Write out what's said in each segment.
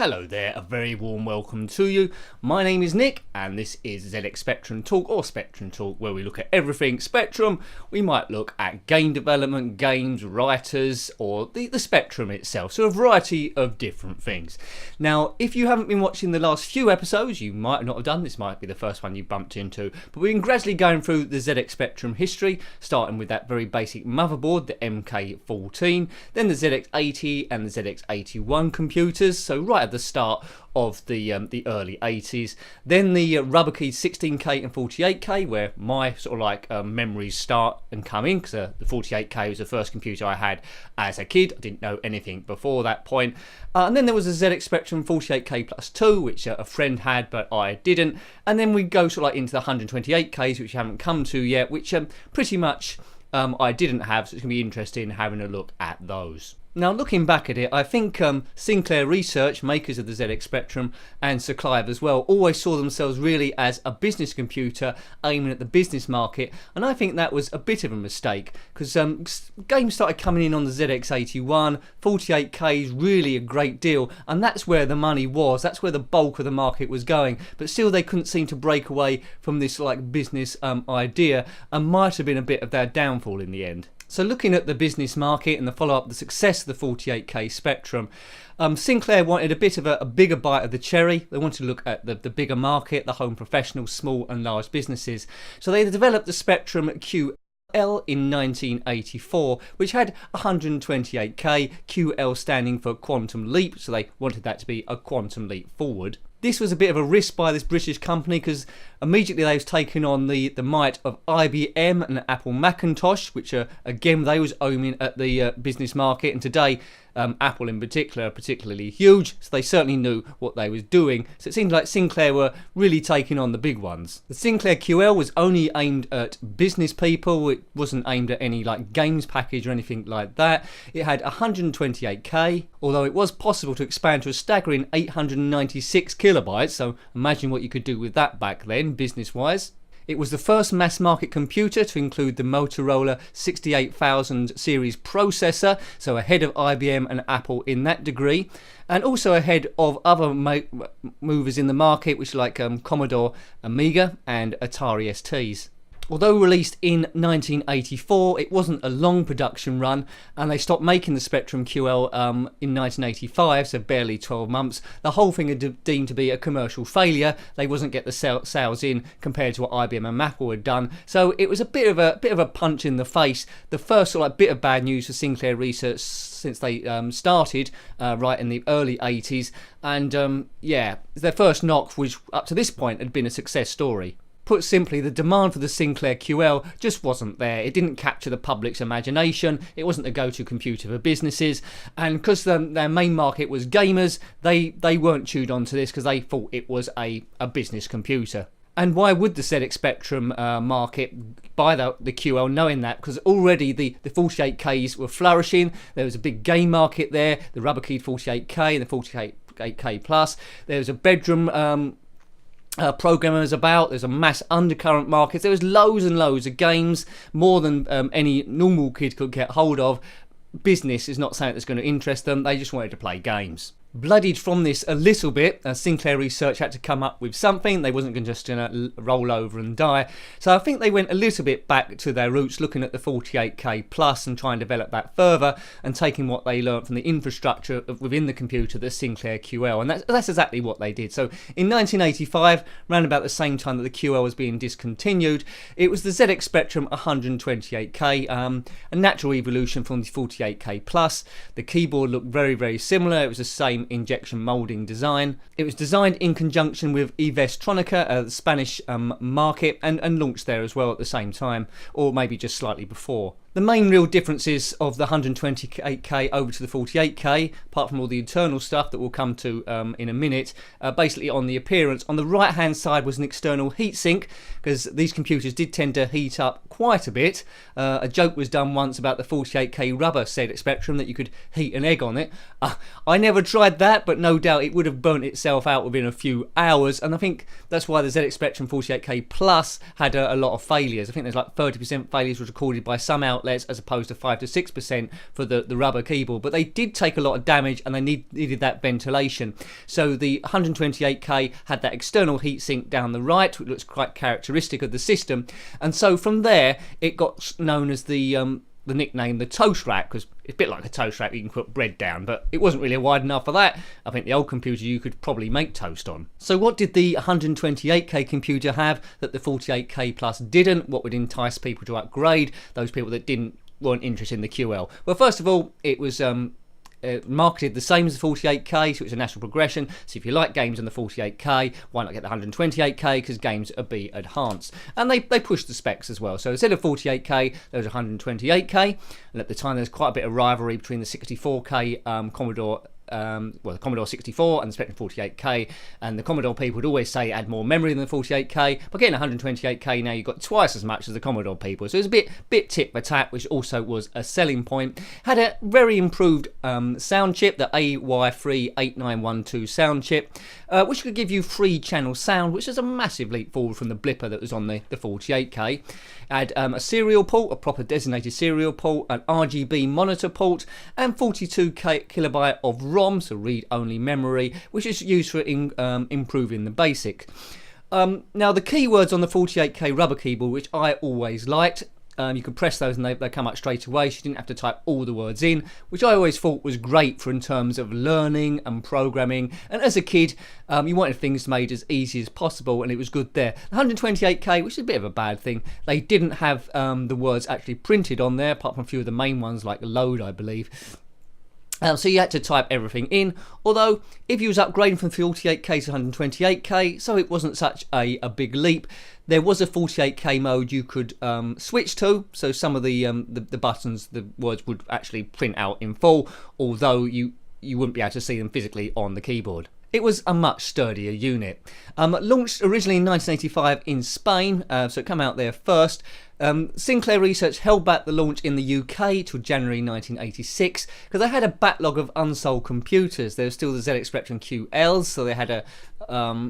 Hello there, a very warm welcome to you. My name is Nick and this is ZX Spectrum Talk or Spectrum Talk, where we look at everything Spectrum. We might look at game development, games, writers, or the Spectrum itself, so a variety of different things. Now, if you haven't been watching the last few episodes, you might not have done, this might be the first one you bumped into, but we've been gradually going through the ZX Spectrum history, starting with that very basic motherboard, the MK14, then the ZX80 and the ZX81 computers, so right at the start of the early 80s. Then the rubber keyed 16K and 48K, where my sort of like memories start and come in, because the 48K was the first computer I had as a kid. I didn't know anything before that point. And then there was a ZX Spectrum 48K plus 2, which a friend had but I didn't. And then we go sort of like into the 128Ks, which I haven't come to yet, which pretty much I didn't have, so it's going to be interesting having a look at those. Now, looking back at it, I think Sinclair Research, makers of the ZX Spectrum, and Sir Clive as well, always saw themselves really as a business computer aiming at the business market, and I think that was a bit of a mistake, because games started coming in on the ZX81, 48K is really a great deal, and that's where the money was, that's where the bulk of the market was going, but still they couldn't seem to break away from this like business idea, and might have been a bit of their downfall in the end. So looking at the business market and the follow-up, the success of the 48K Spectrum, Sinclair wanted a bit of a bigger bite of the cherry. They wanted to look at the bigger market, the home professionals, small and large businesses. So they developed the Spectrum QL in 1984, which had 128K, QL standing for Quantum Leap, so they wanted that to be a quantum leap forward. This was a bit of a risk by this British company, because immediately they was taking on the might of IBM and Apple Macintosh, which are, again, they was aiming at the business market, and today Apple in particular are particularly huge, so they certainly knew what they was doing. So it seemed like Sinclair were really taking on the big ones. The Sinclair QL was only aimed at business people, it wasn't aimed at any like games package or anything like that. It had 128K, although it was possible to expand to a staggering 896 kilobytes, so imagine what you could do with that back then, business-wise. It was the first mass market computer to include the Motorola 68000 series processor, so ahead of IBM and Apple in that degree, and also ahead of other movers in the market, which are like Commodore Amiga and Atari STs. Although released in 1984, it wasn't a long production run, and they stopped making the Spectrum QL in 1985, so barely 12 months. The whole thing had deemed to be a commercial failure. They wasn't get the sales in compared to what IBM and Apple had done, so it was a bit of a punch in the face. The first sort of like bit of bad news for Sinclair Research since they started right in the early 80s, and yeah, their first knock, which up to this point had been a success story. Put simply, the demand for the Sinclair QL just wasn't there. It didn't capture the public's imagination, it wasn't the go-to computer for businesses, and because their main market was gamers, they weren't chewed onto this because they thought it was a business computer. And why would the ZX Spectrum market buy the QL knowing that? Because already the 48Ks were flourishing, there was a big game market there, the rubber keyed 48K and the 48K plus, there was a bedroom programmers about, there's a mass undercurrent market, there was loads and loads of games, more than any normal kid could get hold of. Business is not something that's going to interest them, they just wanted to play games. Bloodied from this a little bit, Sinclair Research had to come up with something. They wasn't just going to roll over and die. So I think they went a little bit back to their roots, looking at the 48K plus and trying to develop that further, and taking what they learnt from the infrastructure within the computer, the Sinclair QL, and that's exactly what they did. So in 1985, around about the same time that the QL was being discontinued, it was the ZX Spectrum 128K, a natural evolution from the 48K plus. The keyboard looked very, very similar. It was the same injection molding design. It was designed in conjunction with Ivestronica, the Spanish market, and launched there as well at the same time, or maybe just slightly before. The main real differences of the 128K over to the 48K, apart from all the internal stuff that we'll come to in a minute, basically on the appearance. On the right hand side was an external heatsink, because these computers did tend to heat up quite a bit. A joke was done once about the 48K rubber ZX Spectrum that you could heat an egg on it. I never tried that, but no doubt it would have burnt itself out within a few hours, and I think that's why the ZX Spectrum 48K Plus had a lot of failures. I think there's like 30% failures was recorded by some outlets as opposed to 5 to 6% for the rubber keyboard. But they did take a lot of damage, and they needed that ventilation. So the 128K had that external heatsink down the right, which looks quite characteristic of the system. And so from there, it got known as the nickname the toast rack, because it's a bit like a toast rack, you can put bread down, but it wasn't really wide enough for that. I think the old computer you could probably make toast on. So what did the 128K computer have that the 48K Plus didn't? What would entice people to upgrade, those people that weren't interested in the QL? Well, first of all, it was marketed the same as the 48K, so it's a natural progression. So if you like games on the 48K, why not get the 128K, because games are be enhanced. And they pushed the specs as well. So instead of 48K, there was 128K, and at the time there was quite a bit of rivalry between the 64K Commodore the Commodore 64 and the Spectrum 48K, and the Commodore people would always say it had more memory than the 48K, but getting 128K now you've got twice as much as the Commodore people, so it was a bit tit for tat, which also was a selling point. Had a very improved sound chip, the AY3-8912 sound chip, which could give you 3-channel sound, which is a massive leap forward from the blipper that was on the 48K. Had a serial port, a proper designated serial port, an RGB monitor port, and 42 kilobyte of ROM, so read-only memory, which is used for improving the basic. Now the keywords on the 48K rubber keyboard, which I always liked, you could press those and they come up straight away, so you didn't have to type all the words in, which I always thought was great for in terms of learning and programming. And as a kid, you wanted things made as easy as possible, and it was good there. The 128K, which is a bit of a bad thing, they didn't have the words actually printed on there, apart from a few of the main ones like load, I believe. So you had to type everything in, although if you was upgrading from 48K to 128K, so it wasn't such a big leap. There was a 48K mode you could switch to, so some of the buttons, the words would actually print out in full, although you wouldn't be able to see them physically on the keyboard. It was a much sturdier unit. Launched originally in 1985 in Spain, so it came out there first. Sinclair Research held back the launch in the UK till January 1986 because they had a backlog of unsold computers. There was still the ZX Spectrum QLs, so they had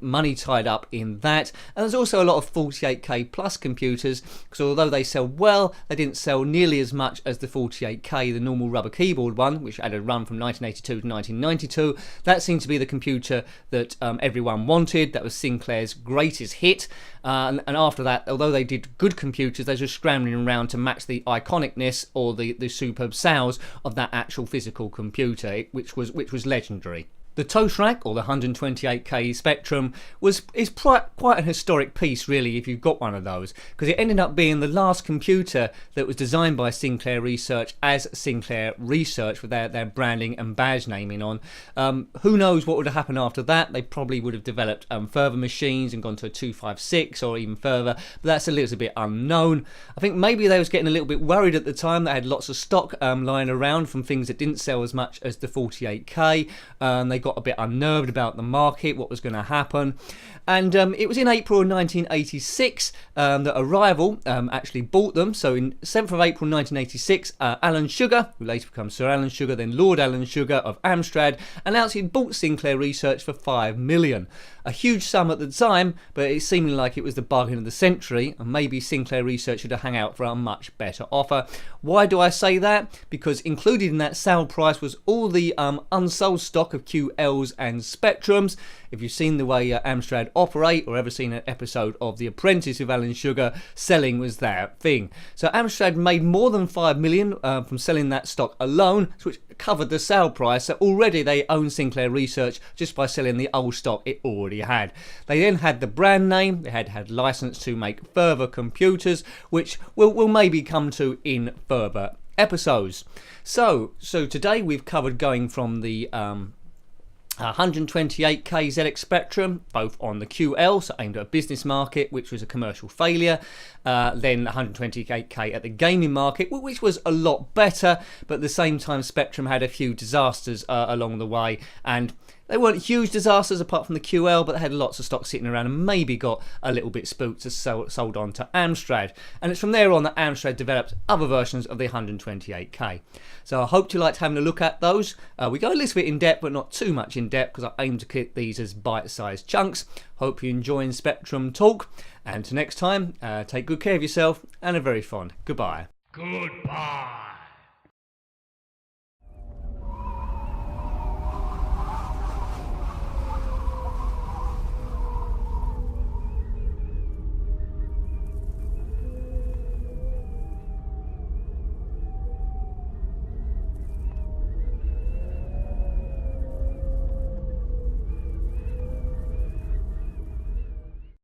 money tied up in that. And there's also a lot of 48K plus computers, because although they sell well, they didn't sell nearly as much as the 48K, the normal rubber keyboard one, which had a run from 1982 to 1992. That seemed to be the computer that everyone wanted. That was Sinclair's greatest hit. And after that, although they did good computers, they were just scrambling around to match the iconicness or the superb sales of that actual physical computer, which was legendary. The toast rack, or the 128K Spectrum, is quite a historic piece, really, if you've got one of those, because it ended up being the last computer that was designed by Sinclair Research as Sinclair Research, with their branding and badge naming on. Who knows what would have happened after that? They probably would have developed further machines and gone to a 256 or even further, but that's a little bit unknown. I think maybe they was getting a little bit worried at the time. They had lots of stock lying around from things that didn't sell as much as the 48K. They got a bit unnerved about the market, what was going to happen, and it was in April 1986 that a rival actually bought them. So in 7th of April 1986, Alan Sugar, who later becomes Sir Alan Sugar, then Lord Alan Sugar of Amstrad, announced he'd bought Sinclair Research for $5 million. A huge sum at the time, but it seemed like it was the bargain of the century, and maybe Sinclair Research should have hung out for a much better offer. Why do I say that? Because included in that sale price was all the unsold stock of QLs and Spectrums. If you've seen the way Amstrad operate, or ever seen an episode of The Apprentice with Alan Sugar, selling was their thing. So Amstrad made more than $5 million from selling that stock alone, which covered the sale price. So already they own Sinclair Research just by selling the old stock it already had. They then had the brand name, they had license to make further computers, which we'll maybe come to in further episodes. So today we've covered going from the 128K ZX Spectrum, both on the QL, so aimed at a business market, which was a commercial failure. Then 128K at the gaming market, which was a lot better, but at the same time Spectrum had a few disasters along the way, and they weren't huge disasters apart from the QL, but they had lots of stock sitting around and maybe got a little bit spooked and sold on to Amstrad. And it's from there on that Amstrad developed other versions of the 128K. So I hope you liked having a look at those. We go a little bit in depth, but not too much in depth, because I aim to keep these as bite-sized chunks. Hope you're enjoying Spectrum Talk. And until next time, take good care of yourself and a very fond goodbye. Goodbye.